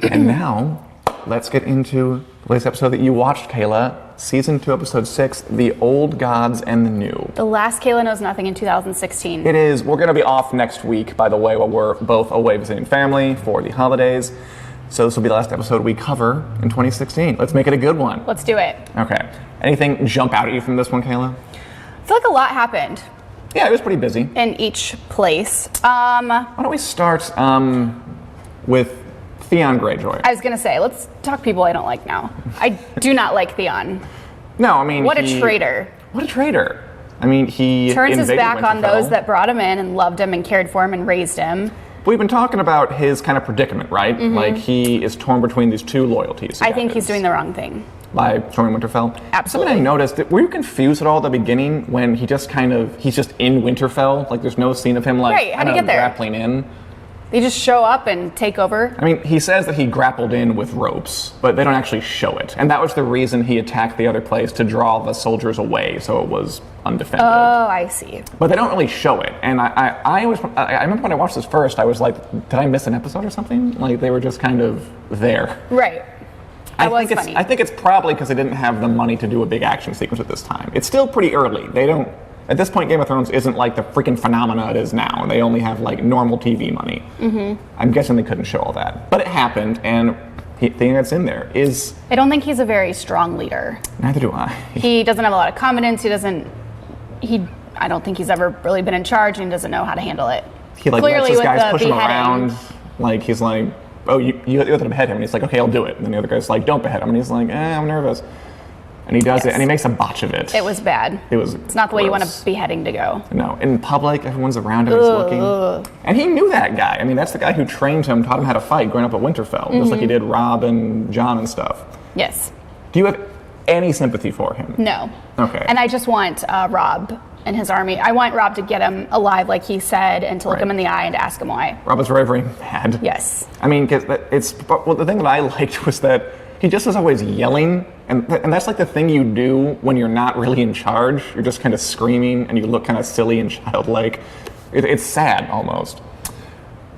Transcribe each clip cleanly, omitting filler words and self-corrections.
And now, let's get into the latest episode that you watched, Kayla. Season 2, Episode 6, The Old Gods and the New. The last Kayla Knows Nothing in 2016. It is. We're going to be off next week, by the way, while we're both away visiting family for the holidays. So this will be the last episode we cover in 2016. Let's make it a good one. Let's do it. Okay. Anything jump out at you from this one, Kayla? I feel like a lot happened. Yeah, it was pretty busy. In each place. Why don't we start with Theon Greyjoy? I was going to say, let's talk people I don't like now. I do not like Theon. No, I mean, What a traitor. What a traitor. I mean, he turns his back Winterfell on those that brought him in and loved him and cared for him and raised him. We've been talking about his kind of predicament, right? Mm-hmm. Like, he is torn between these two loyalties. I think he's doing the wrong thing. By storming Winterfell? Absolutely. Something I noticed, were you confused at all at the beginning when he just he's just in Winterfell? Like, there's no scene of him, like, right. How'd he get there? grappling in. They just show up and take over? I mean, he says that he grappled in with ropes, but they don't actually show it. And that was the reason he attacked the other place, to draw the soldiers away, so it was undefended. Oh, I see. But they don't really show it. And I remember when I watched this first, I was like, did I miss an episode or something? Like, they were just kind of there. Right. I think it's probably because they didn't have the money to do a big action sequence at this time. It's still pretty early. They don't. At this point, Game of Thrones isn't like the freaking phenomena it is now. They only have like normal TV money. Mm-hmm. I'm guessing they couldn't show all that, but it happened, and the thing that's in there is. I don't think he's a very strong leader. Neither do I. He doesn't have a lot of confidence. I don't think he's ever really been in charge, and he doesn't know how to handle it. He like lets his guys push him around. Like he's like, oh, you have to behead him, and he's like, okay, I'll do it. And then the other guy's like, don't behead him, and he's like, I'm nervous. And he does it, and he makes a botch of it. It was bad. It's not the way you want a beheading to go. No, in public, everyone's around him, he's looking. And he knew that guy. I mean, that's the guy who trained him, taught him how to fight growing up at Winterfell, just like he did Robb and Jon and stuff. Yes. Do you have any sympathy for him? No. Okay. And I just want Robb and his army. I want Robb to get him alive, like he said, and to look him in the eye and to ask him why. Robb was very, very mad. Yes. I mean, the thing that I liked was that he just was always yelling, and that's like the thing you do when you're not really in charge. You're just kind of screaming, and you look kind of silly and childlike. It's sad, almost.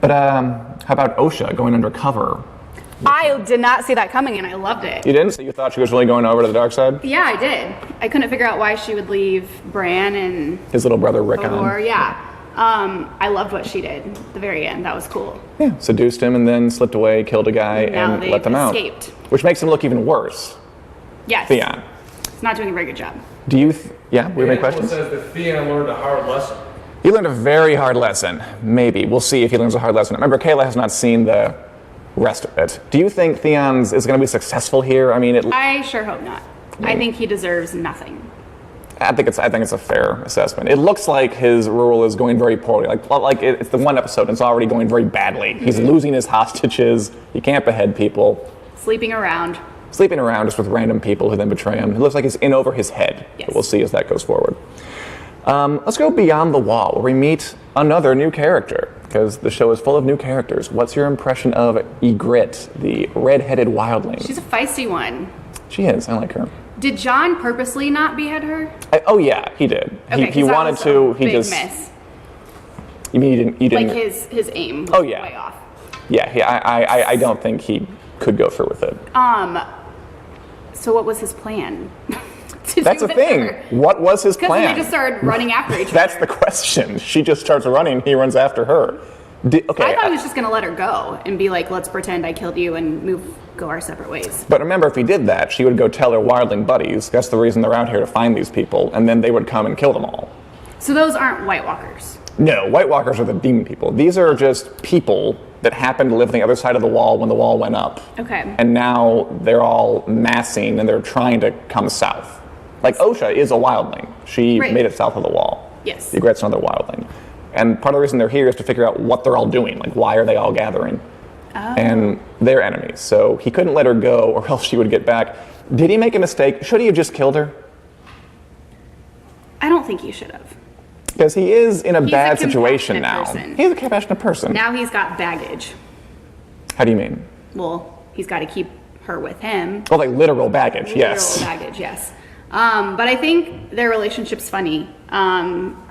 But how about Osha going undercover? I did not see that coming, and I loved it. You didn't? So you thought she was really going over to the dark side? Yeah, I did. I couldn't figure out why she would leave Bran and his little brother Rickon. Yeah. I loved what she did at the very end. That was cool. Yeah, seduced him and then slipped away, killed a guy, and let them out. Escaped. Which makes him look even worse. Yes. Theon. He's not doing a very good job. Do you? We have any questions? It says that Theon learned a hard lesson. He learned a very hard lesson. Maybe. We'll see if he learns a hard lesson. Remember, Kayla has not seen the rest of it. Do you think Theon is going to be successful here? I mean, I sure hope not. I think he deserves nothing. I think it's a fair assessment. It looks like his rule is going very poorly. It's the one episode, and it's already going very badly. He's losing his hostages. He can't behead people. Sleeping around Just with random people who then betray him. It looks like he's in over his head. Yes. But we'll see as that goes forward. Let's go beyond the wall, where we meet another new character, because the show is full of new characters. What's your impression of Ygritte, the red-headed wildling? She's a feisty one. She is. I like her. Did Jon purposely not behead her? Oh yeah, he did. Okay, he wanted to. He big just. Miss. You mean he didn't? Like his aim was way off. Yeah, I don't think he could go through with it. So what was his plan? That's the thing. What was his plan? Because they just started running after each other. That's the question. She just starts running. He runs after her. I thought he was just going to let her go and be like, let's pretend I killed you and go our separate ways. But remember, if he did that, she would go tell her wildling buddies. That's the reason they're out here, to find these people, and then they would come and kill them all. So those aren't White Walkers? No, White Walkers are the demon people. These are just people that happened to live on the other side of the wall when the wall went up. Okay. And now they're all massing, and they're trying to come south. Like, Osha is a wildling. She made it south of the wall. Yes. Ygritte's another wildling. And part of the reason they're here is to figure out what they're all doing. Like, why are they all gathering? Oh. And they're enemies. So he couldn't let her go, or else she would get back. Did he make a mistake? Should he have just killed her? I don't think he should have. Because he is in a bad situation now. Person. He's a compassionate person. Now he's got baggage. How do you mean? Well, he's got to keep her with him. Oh, like literal baggage, yes. Literal baggage, yes. But I think their relationship's funny.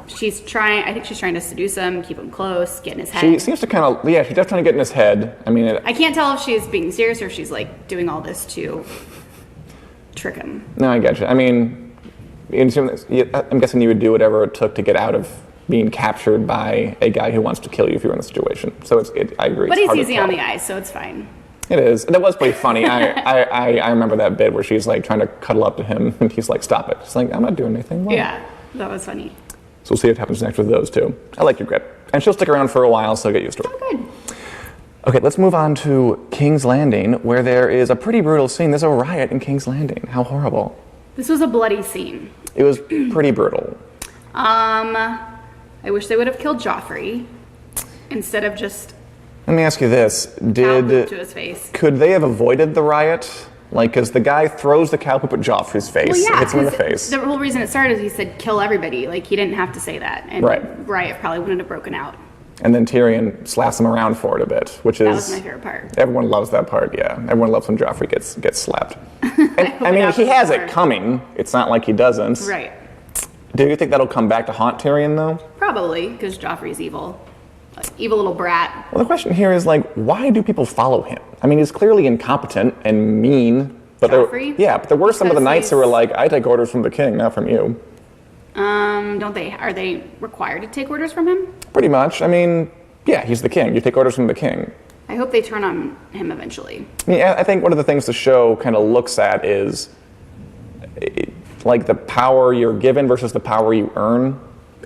she's trying. I think she's trying to seduce him, keep him close, get in his head. She seems to kind of, she's definitely trying to get in his head. I mean, I can't tell if she's being serious or if she's like doing all this to trick him. No, I get you. I mean, I'm guessing you would do whatever it took to get out of being captured by a guy who wants to kill you if you're in the situation. So I agree. But it's he's easy on the eyes, so it's fine. It is. That was pretty funny. I remember that bit where she's like trying to cuddle up to him, and he's like, "Stop it!" She's like, "I'm not doing anything." Well, yeah, that was funny. So we'll see what happens next with those two. I like your grip, and she'll stick around for a while, so get used to it. Oh, good. Okay, let's move on to King's Landing, where there is a pretty brutal scene. There's a riot in King's Landing. How horrible! This was a bloody scene. It was pretty brutal. I wish they would have killed Joffrey instead of just Let me ask you this: cow poop to his face. Could they have avoided the riot? Like, because the guy throws the cow poop at Joffrey's face, Well, yeah, hits him in the face. The whole reason it started is he said kill everybody. Like he didn't have to say that, and Right. riot probably wouldn't have broken out. And then Tyrion slaps him around for it a bit, which is... That was my favorite part. Everyone loves that part, yeah. Everyone loves when Joffrey gets slapped. And, I mean, he has it coming. It's not like he doesn't. Right. Do you think that'll come back to haunt Tyrion, though? Probably, because Joffrey's evil. Evil little brat. Well, the question here is, like, why do people follow him? I mean, he's clearly incompetent and mean. But Joffrey? But there were some of the Because knights who were like, I take orders from the king, not from you. Don't they? Are they required to take orders from him? Pretty much. I mean, yeah, he's the king. You take orders from the king. I hope they turn on him eventually. I mean, I think one of the things the show kind of looks at is like the power you're given versus the power you earn.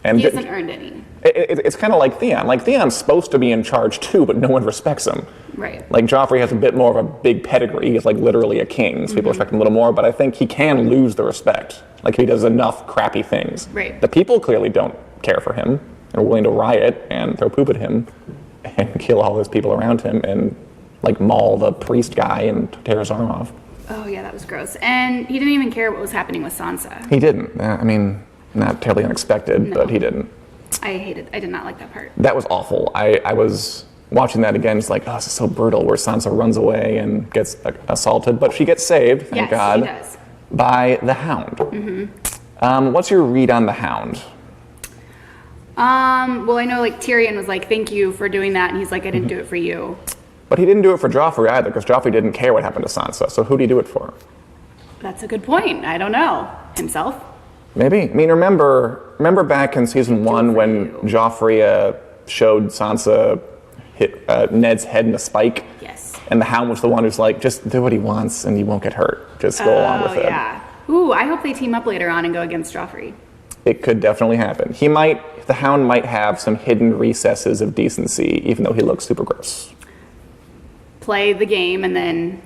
And He hasn't earned any. it's kind of like Theon. Like, Theon's supposed to be in charge too, but no one respects him. Right. Like, Joffrey has a bit more of a big pedigree. He's like literally a king, so people respect him a little more, but I think he can lose the respect. Like, if he does enough crappy things. Right. The people clearly don't care for him and are willing to riot and throw poop at him and kill all his people around him and like maul the priest guy and tear his arm off. Oh yeah, that was gross. And he didn't even care what was happening with Sansa. He didn't. I mean, not terribly unexpected, but he didn't. I did not like that part. That was awful. I was watching that again. It's like, oh, this is so brutal, where Sansa runs away and gets assaulted, but she gets saved, thank God, she does. by the Hound. What's your read on the Hound? Well, I know like Tyrion was like, thank you for doing that, and he's like, I didn't do it for you. But he didn't do it for Joffrey either, because Joffrey didn't care what happened to Sansa. So who did he do it for? That's a good point. I don't know. Himself? Maybe. I mean, remember back in season 1 when you. Joffrey showed Sansa hit Ned's head in a spike? Yes. And the Hound was the one who's like, just do what he wants and you won't get hurt. Just go along with it. Oh, yeah. Ooh, I hope they team up later on and go against Joffrey. It could definitely happen. The Hound might have some hidden recesses of decency, even though he looks super gross. Play the game and then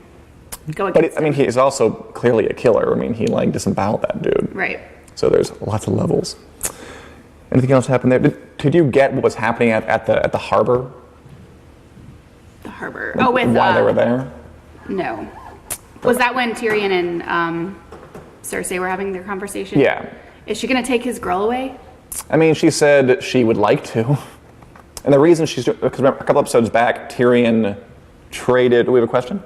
go But against he's also clearly a killer. I mean, he like disemboweled that dude. Right. So there's lots of levels. Anything else happen there? Did you get what was happening at the harbor? The harbor. Oh, with why they were there? No. Was that when Tyrion and Cersei were having their conversation? Yeah. Is she gonna take his girl away? I mean, she said she would like to. And the reason she's doing, because remember, a couple episodes back, Tyrion traded. Do we have a question?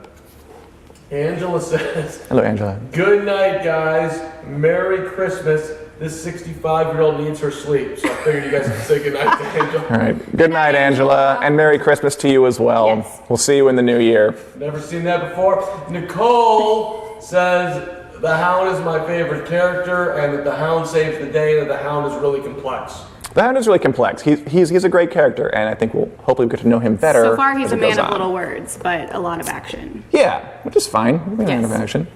Angela says, Hello, Angela. good night, guys. Merry Christmas. This 65-year-old needs her sleep. So I figured you guys could say good night to Angela. All right. Good night, Angela, and Merry Christmas to you as well. Yes. We'll see you in the new year. Never seen that before. Nicole says, the Hound is my favorite character, and that the Hound saves the day, and that the Hound is really complex. The Hound is really complex. He's a great character, and I think we'll hopefully get to know him better. So far, he's as a it goes man of on. little words, but a lot of action. Yeah, which is fine. A man of Yes. action.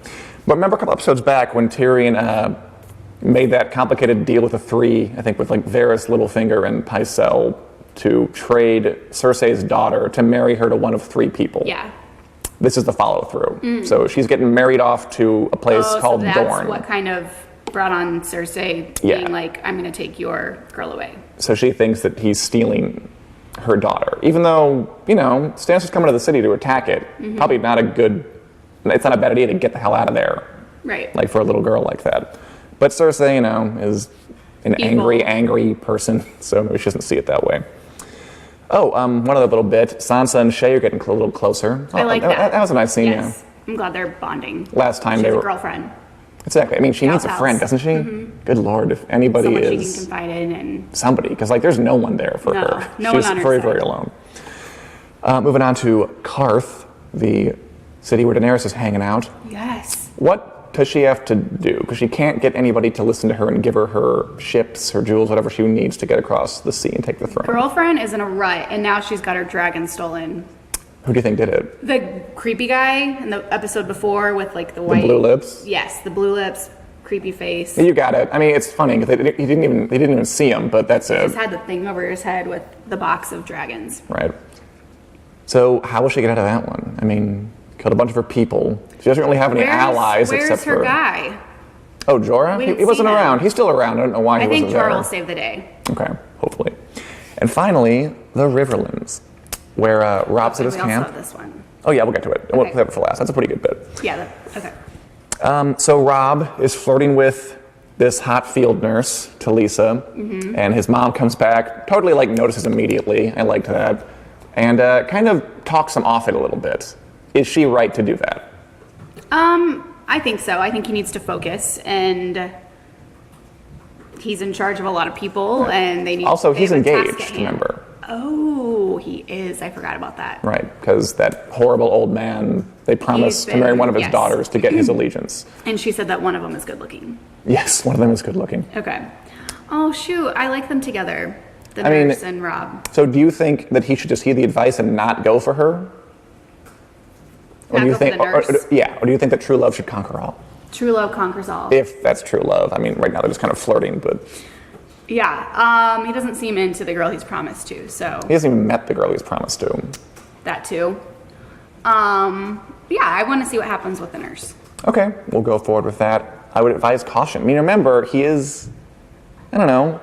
But remember a couple episodes back when Tyrion made that complicated deal with the three, I think with like Varys, Littlefinger, and Pycelle, to trade Cersei's daughter to marry her to one of three people. Yeah. This is the follow-through. So she's getting married off to a place called so that's Dorne. what kind of brought on Cersei being like, I'm going to take your girl away. So she thinks that he's stealing her daughter, even though, Stannis is coming to the city to attack it. Probably not it's not a bad idea to get the hell out of there. Right. Like for a little girl like that. But Cersei, is an Evil. angry person, so maybe she doesn't see it that way. Oh, one other little bit. Sansa and Shay are getting a little closer. I like that. That was a nice scene, Yes. I'm glad they're bonding. Last time She they has were a girlfriend. Exactly. I mean, she needs a House. friend, doesn't she? Good Lord, if anybody Someone she can is confide in, and somebody, because like there's no one there for No, her. no She's one on her very, side. very alone. Moving on to Karth, the city where Daenerys is hanging out. yes. What does she have to do? Because she can't get anybody to listen to her and give her her ships, her jewels, whatever she needs to get across the sea and take the throne. Girlfriend is in a rut, and now she's got her dragon stolen. Who do you think did it? The creepy guy in the episode before with like the white The blue lips? Yes, the blue lips, creepy face. You got it. I mean, it's funny because they didn't even see him, but that's it. Just had the thing over his head with the box of dragons. Right. So how will she get out of that one? I mean, killed a bunch of her people. She doesn't really have any allies except Where's her for. guy? Oh, Jorah? We He didn't wasn't see him. around. He's still around. I don't know why he I think wasn't there. Jorah will save the day. Okay, hopefully. And finally, the Riverlands, where Rob's at his We also camp. have this one. Oh yeah, we'll get to it. We'll Okay. play it for last. That's a pretty good bit. Yeah. Okay. So Rob is flirting with this hot field nurse, Talisa, and his mom comes back, totally like notices immediately. I liked that. And kind of talks him off it a little bit. Is she right to do that? I think so. I think he needs to focus, and he's in charge of a lot of people, and they need. Also, they he's have a task at engaged, hand. remember? Oh, he is. I forgot about that. Right, because that horrible old man, they promised to marry one of his yes. daughters to get his allegiance. And she said that one of them is good looking. Yes, one of them is good looking. Okay. Oh shoot, I like them together. The I mean- nurse and Rob. So do you think that he should just heed the advice and not go for her? Or Not do you go for think, the nurse. or do you think that true love should conquer all? True love conquers all. If that's true love. I mean, right now they're just kind of flirting, but Yeah. He doesn't seem into the girl he's promised to, so he hasn't even met the girl he's promised to. that too. Yeah, I want to see what happens with the nurse. Okay, we'll go forward with that. I would advise caution. I mean, remember, he is, I don't know,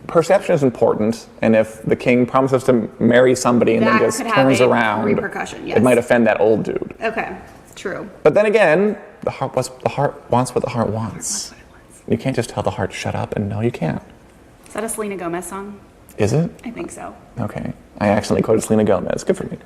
perception is important, and if the king promises to marry somebody and That then just could have turns a around, repercussion, yes. it might offend that old dude. Okay. True. But then again, the heart wants what the heart wants. You can't just tell the heart, shut up, and no, you can't. Is that a Selena Gomez song? Is it? I think so. Okay. I accidentally quoted Selena Gomez. Good for me.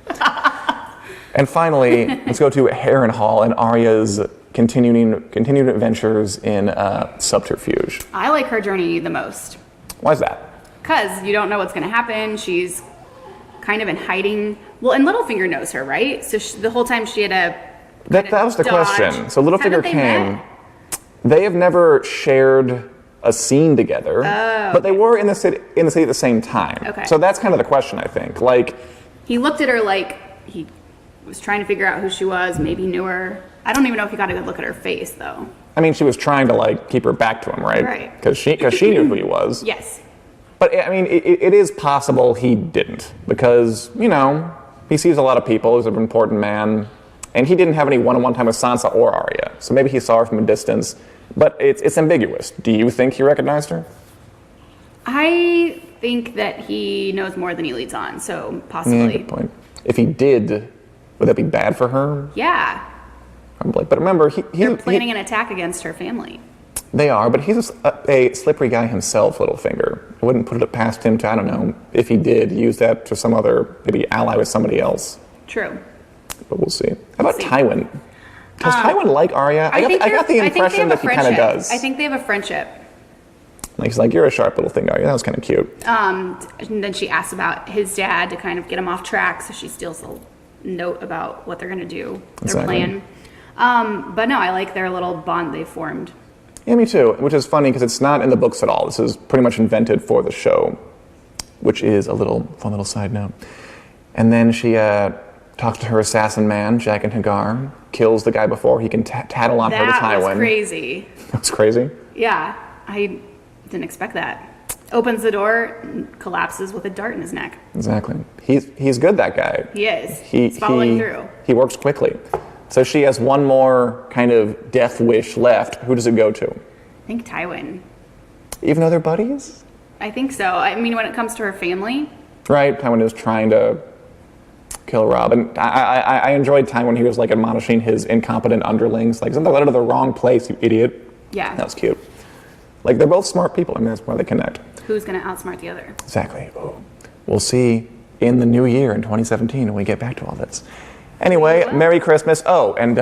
And finally, let's go to Harrenhal and Arya's continued adventures in subterfuge. I like her journey the most. Why is that? Because you don't know what's going to happen. She's kind of in hiding. Well, and Littlefinger knows her, right? So the whole time she had a. That was the dodge. question. So Littlefinger Haven't they came. met? They have never shared a scene together, but they were in the city at the same time. Okay. So that's kind of the question, I think. Like, He looked at her like he was trying to figure out who she was, maybe knew her. I don't even know if he got a good look at her face, though. I mean, she was trying to like keep her back to him, right? Right. Because she knew who he was. Yes. But I mean, it is possible he didn't, because he sees a lot of people. He's an important man, and he didn't have any one-on-one time with Sansa or Arya. So maybe he saw her from a distance, but it's ambiguous. Do you think he recognized her? I think that he knows more than he leads on, so possibly. Good point. If he did, would that be bad for her? Yeah. Probably. But remember, They're planning an attack against her family. They are, but he's a slippery guy himself, Littlefinger. I wouldn't put it past him to, I don't know, if he did, use that to some other, maybe ally with somebody else. True. But we'll see. How about see. Tywin? Does Tywin like Arya? I got the impression that he kind of does. I think they have a friendship. Like, he's like, you're a sharp little thing, Arya. That was kind of cute. And then she asks about his dad to kind of get him off track, so she steals a note about what they're going to do, their Exactly. plan. But no, I like their little bond they formed. Yeah, me too. Which is funny because it's not in the books at all. This is pretty much invented for the show, which is a fun little side note. And then she talks to her assassin man, Jack and Hagar, kills the guy before he can tattle on her to Tywin. That was crazy. That's crazy. Yeah, I didn't expect that. Opens the door, and collapses with a dart in his neck. Exactly. He's good, that guy. He is. He's He's following through. He works quickly. So she has one more kind of death wish left. Who does it go to? I think Tywin. Even though they're buddies? I think so. I mean, when it comes to her family, Right, Tywin is trying to kill Rob. And I enjoyed time when he was like admonishing his incompetent underlings. Like, send the letter to the wrong place, you idiot. yeah. That was cute. Like, they're both smart people. I mean, that's why they connect. Who's going to outsmart the other? Exactly. We'll see in the new year in 2017 when we get back to all this. Anyway, Merry Christmas. Oh, and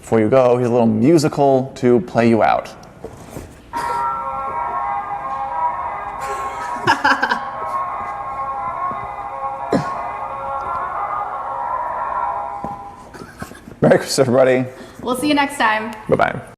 before you go, here's a little musical to play you out. Merry Christmas, everybody. We'll see you next time. Bye-bye.